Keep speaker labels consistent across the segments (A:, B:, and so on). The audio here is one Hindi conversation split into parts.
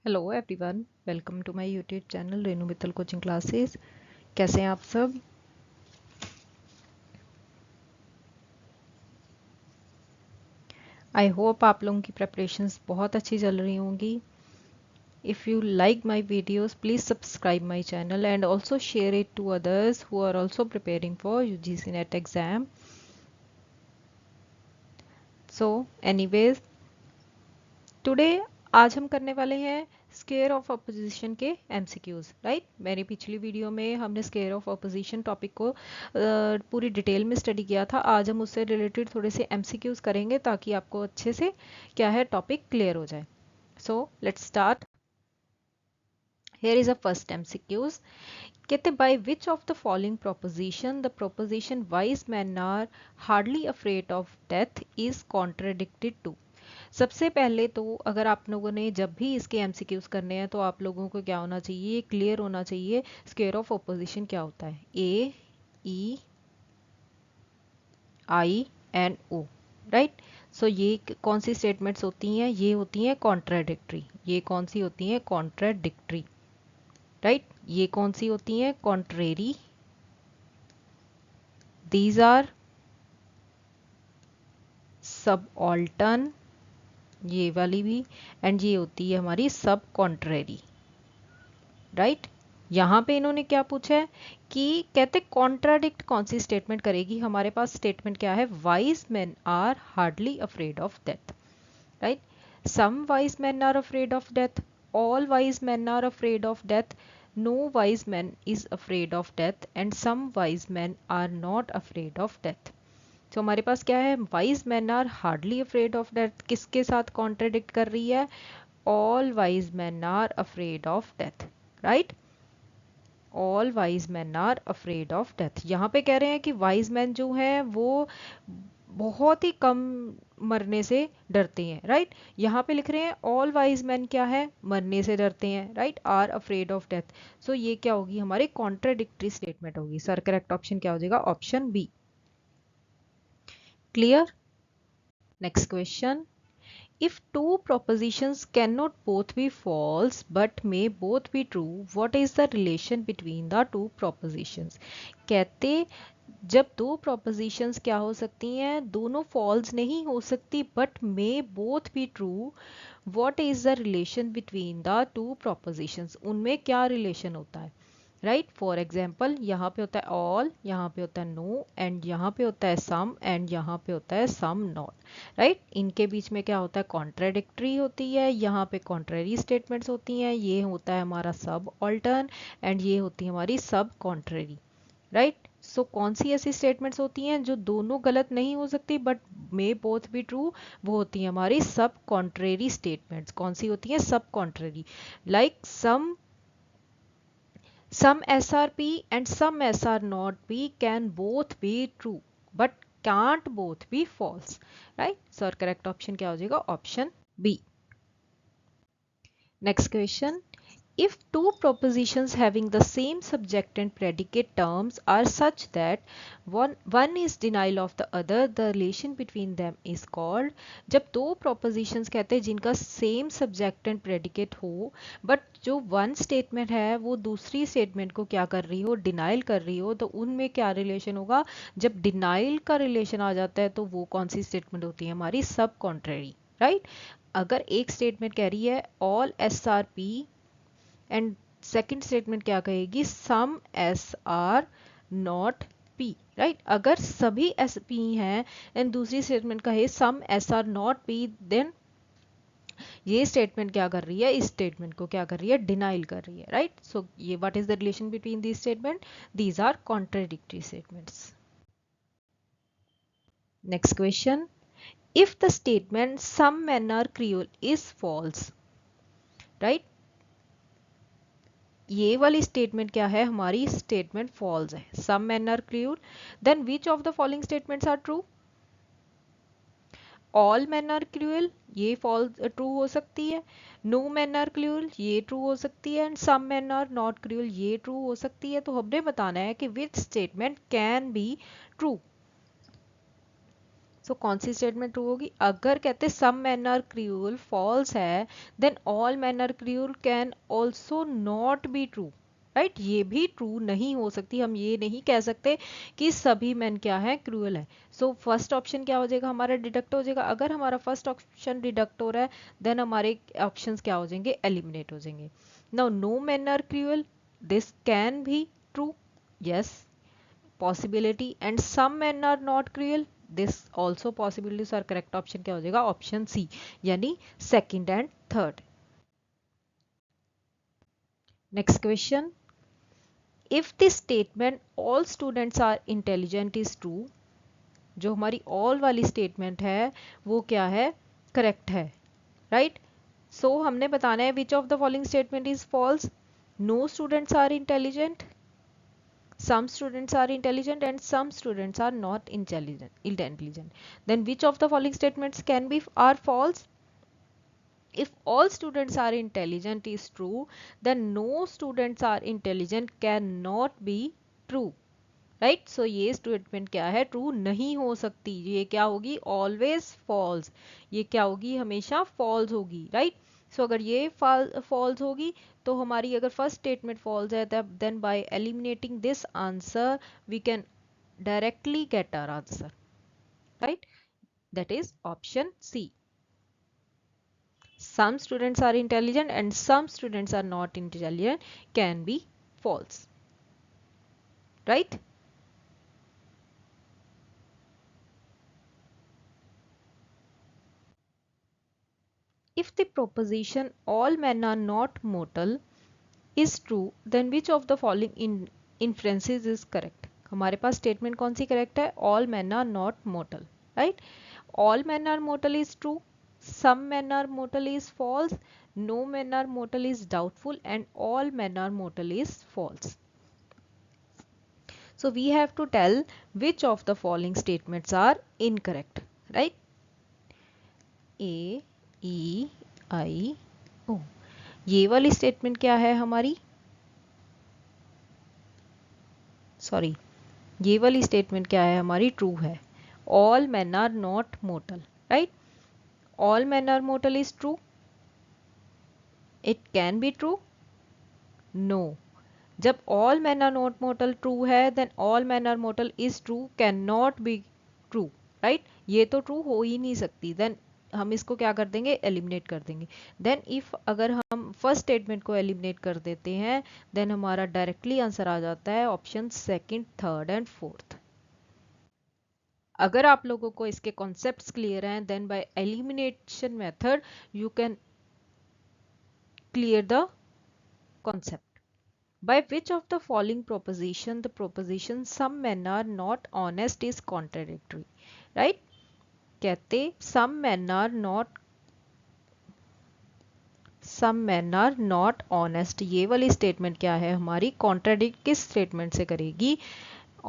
A: Hello everyone, welcome to my YouTube channel Renu Mittal coaching classes. कैसे हैं आप सब? आई होप आप लोगों की प्रेपरेशंस बहुत अच्छी चल रही होंगी। If you like my videos please subscribe my channel and also share it to others who are also preparing for UGC NET exam. So anyways, today आज हम करने वाले हैं स्केयर ऑफ अपोजिशन के एमसीक्यूज। राइट, मेरी पिछली वीडियो में हमने स्केयर ऑफ अपोजिशन टॉपिक को पूरी डिटेल में स्टडी किया था। आज हम उससे रिलेटेड थोड़े से एमसीक्यूज करेंगे ताकि आपको अच्छे से क्या है टॉपिक क्लियर हो जाए। So let's start. Here is a first MCQs. कहते by which of the following proposition the proposition wise man are hardly afraid of death is contradicted to. सबसे पहले तो अगर आप लोगों ने जब भी इसके एमसीक्यूज करने हैं तो आप लोगों को क्या होना चाहिए, क्लियर होना चाहिए स्क्वायर ऑफ ऑपोजिशन क्या होता है। ए, ई, आई एंड ओ। राइट, सो ये कौन सी स्टेटमेंट्स होती हैं? ये होती हैं कॉन्ट्राडिक्टरी। ये कौन सी होती हैं? कॉन्ट्राडिक्टरी। राइट, ये कौन सी होती हैं? कॉन्ट्रेरी। दीज आर सबऑल्टर्न, ये वाली भी, एंड ये होती है हमारी सब कॉन्ट्रेरी। राइट, यहाँ पे इन्होंने क्या पूछा है कि कहते कॉन्ट्राडिक्ट कौन सी स्टेटमेंट करेगी। हमारे पास स्टेटमेंट क्या है? Wise man are hardly afraid of death. Right, some wise man are afraid of death, all wise man are afraid of death, no wise man is afraid of death and some wise man are not afraid of death. तो हमारे पास क्या है? Wise man are hardly afraid of death किसके साथ कॉन्ट्राडिक्ट कर रही है? All wise man are afraid of death. Right, all wise man are afraid of death. यहाँ पे कह रहे हैं कि वाइज मैन जो है वो बहुत ही कम मरने से डरते हैं। राइट, यहाँ पे लिख रहे हैं ऑल वाइज मैन क्या है? मरने से डरते हैं। Right, are afraid of death. So ये क्या होगी? हमारी कॉन्ट्राडिक्टरी स्टेटमेंट होगी। सर करेक्ट ऑप्शन क्या हो जाएगा? Option B. Clear? Next question. If two propositions cannot both be false but may both be true, what is the relation between the two propositions? कहते जब दो propositions क्या हो सकती हैं? दोनों false नहीं हो सकती but may both be true, what is the relation between the two propositions? उनमें क्या relation होता है? राइट, फॉर एग्जाम्पल यहाँ पे होता है ऑल, यहाँ पे होता है नो, एंड यहाँ पे होता है सम, एंड यहाँ पे होता है सम नॉट। राइट, इनके बीच में क्या होता है? कॉन्ट्राडिक्टरी होती है। यहाँ पे कॉन्ट्रेरी स्टेटमेंट्स होती हैं। ये होता है हमारा सब ऑल्टर्न एंड ये होती है हमारी सब कॉन्ट्रेरी। राइट, सो कौन सी ऐसी स्टेटमेंट्स होती हैं जो दोनों गलत नहीं हो सकती but may both be true? वो होती है हमारी सब कॉन्ट्रेरी स्टेटमेंट्स। कौन सी होती हैं? सब contrary. Like some SRP and some SR not P can both be true but can't both be false. Right? So correct option क्या हो जाएगा? Option B. Next question. If two propositions having the same subject and predicate terms are such that one is denial of the other, the relation between them is called। जब दो propositions कहते हैं जिनका same subject and predicate हो but जो one statement है वो दूसरी statement को क्या कर रही हो? denial कर रही हो, तो उनमें क्या relation होगा? जब denial का relation आ जाता है तो वो कौन सी statement होती है? हमारी सब contrary। राइट, अगर एक स्टेटमेंट कह रही है all S are P and second statement क्या कहेगी? Some S are not P. Right, अगर सभी एस पी हैं एंड दूसरी स्टेटमेंट कहे some S are not P, then ये स्टेटमेंट क्या कर रही है? इस स्टेटमेंट को क्या कर रही है? डिनाइल कर रही है। राइट, सो ये what is the relation between these statement? These are contradictory statements. Next question. If the statement some men are cruel is false, right, ये वाली स्टेटमेंट क्या है? हमारी स्टेटमेंट फॉल्स है। Some men are cruel, then which of the following statements are true? All men are cruel, ये फॉल्स ट्रू हो सकती है। नो men are cruel, ये ट्रू हो सकती है। And some men are not cruel, ये ट्रू हो सकती है। तो हमने बताना है कि which statement can be true. So कौन सी स्टेटमेंट ट्रू होगी? अगर कहते some man are cruel false है, then all man are cruel can also not be true, right? ये भी ट्रू नहीं हो सकती, हम ये नहीं कह सकते कि सभी मैन क्या है, क्रूअल है। सो फर्स्ट ऑप्शन क्या हो जाएगा हमारा? डिडक्ट हो जाएगा। अगर हमारा फर्स्ट ऑप्शन डिडक्ट हो रहा है, देन हमारे ऑप्शंस क्या हो जाएंगे? एलिमिनेट हो जाएंगे। Now no man are cruel, this can be true, yes possibility, and some men are not cruel, this also possibilities are correct option क्या हो जाएगा? ऑप्शन सी, यानी second and third. Next question, if the statement all students are intelligent is true, जो हमारी ऑल वाली स्टेटमेंट है वो क्या है? करेक्ट है, राइट? सो हमने बताना है which of the following statement is false? No students are intelligent, some students are intelligent and some students are not intelligent. Then which of the following statements can be are false? If all students are intelligent is true, then no students are intelligent cannot be true, right? So ये स्टेटमेंट क्या है? ट्रू नहीं हो सकती। ये क्या होगी? Always false. ये क्या होगी? हमेशा फॉल्स होगी, राइट? सो अगर ये फॉल्स होगी तो हमारी अगर फर्स्ट स्टेटमेंट फॉल्स है, तब then by eliminating this answer we can directly get our answer, right? That is option C. some students are intelligent and some students are not intelligent can be false, right? If the proposition all men are not mortal is true, then which of the following inferences is correct? हमारे पास स्टेटमेंट कौन सी करेक्ट है? all men are not mortal, right? all men are mortal is true, some men are mortal is false, no men are mortal is doubtful, and all men are mortal is false. So we have to tell which of the following statements are incorrect, right? A, E, I, O. ये वाली स्टेटमेंट क्या है हमारी? सॉरी, ये वाली स्टेटमेंट क्या है हमारी? ट्रू है। All man are not mortal, right? All man are mortal is true, it can be true, no. जब all man are not mortal true है, then all man are mortal is true can not be true, right? ये तो ट्रू हो ही नहीं सकती, देन हम इसको क्या कर देंगे? एलिमिनेट कर देंगे। देन इफ अगर हम फर्स्ट स्टेटमेंट को एलिमिनेट कर देते हैं, देन हमारा डायरेक्टली आंसर आ जाता है option second, third and fourth. अगर आप लोगों को इसके कॉन्सेप्ट्स क्लियर हैं, then by elimination method you can clear the concept. By which of the following proposition the proposition some men are not honest is contradictory, right? कहते some men are not honest, ये वाली स्टेटमेंट क्या है हमारी? कॉन्ट्राडिक्ट किस स्टेटमेंट से करेगी?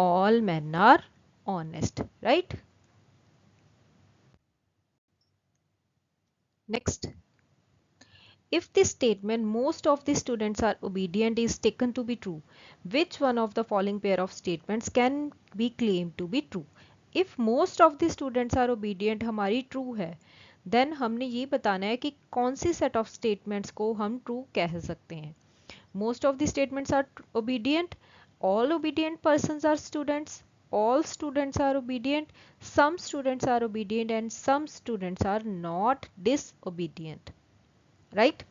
A: all men are honest, right? Next, if the statement most of the students are obedient is taken to be true, which one of the following pair of statements can be claimed to be true? If most of the students are obedient हमारी true है, then हमने ये बताना है कि कौन सी set of statements को हम true कह सकते हैं। Most of the statements are obedient, all obedient persons are students, all students are obedient, some students are obedient, and some students are not disobedient, right?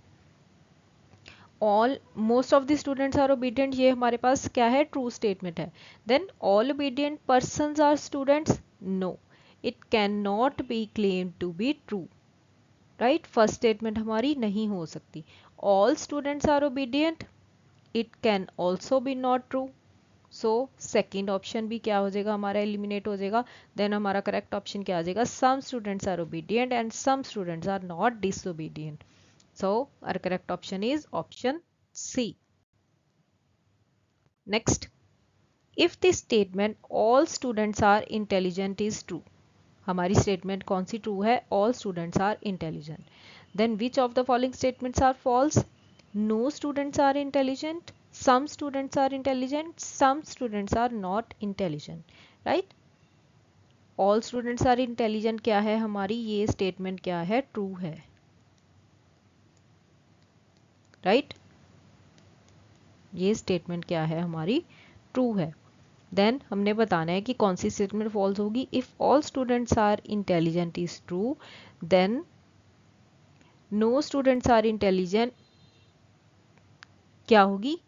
A: All most of the students are obedient, ये हमारे पास क्या है? ट्रू स्टेटमेंट है। Then all obedient persons are students, no, it can not be claim to be true, right? First statement हमारी नहीं हो सकती। All students are obedient, it can also be not true, so second option भी क्या हो जाएगा हमारा? एलिमिनेट हो जाएगा। देन हमारा करेक्ट ऑप्शन क्या आ जाएगा? Some students are obedient and some students are not disobedient, so our correct option is option C. Next, if the statement all students are intelligent is true, हमारी statement कौन सी true है? all students are intelligent. Then which of the following statements are false? no students are intelligent, some students are intelligent, some students are not intelligent, right? All students are intelligent क्या है हमारी, ये स्टेटमेंट क्या है, ट्रू है, राइट ये स्टेटमेंट क्या है हमारी, ट्रू है। देन हमने बताना है कि कौन सी स्टेटमेंट फॉल्स होगी। If all students are intelligent is true, then no students are intelligent क्या होगी,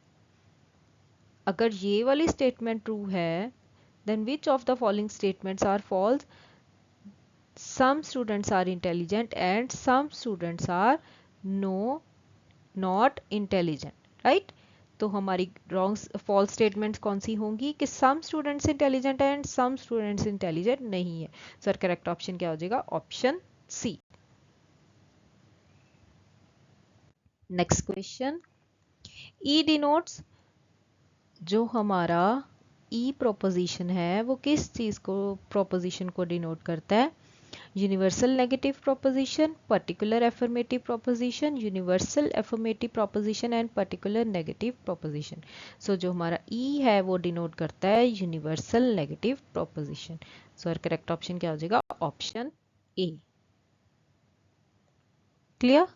A: अगर ये वाली स्टेटमेंट ट्रू है, then which of the following statements are false, some students are intelligent and some students are no not intelligent, right। तो हमारी रॉन्ग फॉल्स स्टेटमेंट्स कौन सी होंगी कि सम स्टूडेंट्स इंटेलिजेंट है एंड सम स्टूडेंट्स इंटेलिजेंट नहीं है। सर करेक्ट ऑप्शन क्या हो जाएगा, ऑप्शन सी। नेक्स्ट क्वेश्चन, ई डिनोट्स, जो हमारा ई प्रोपोजिशन है वो किस चीज को, प्रोपोजिशन को डिनोट करता है, universal negative proposition, particular affirmative proposition, universal affirmative proposition and particular negative proposition. So जो हमारा ई है वो डिनोट करता है universal negative proposition. So correct option क्या हो जाएगा, option A. Clear,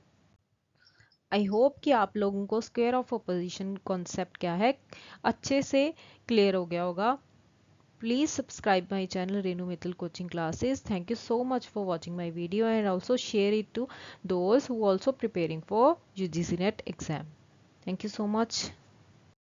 A: I hope कि आप लोगों को स्क्वायर ऑफ अपोजिशन कॉन्सेप्ट क्या है अच्छे से क्लियर हो गया होगा। Please subscribe my channel Renu Mittal Coaching Classes. Thank you so much for watching my video and also share it to those who also preparing for UGC NET exam. Thank you so much.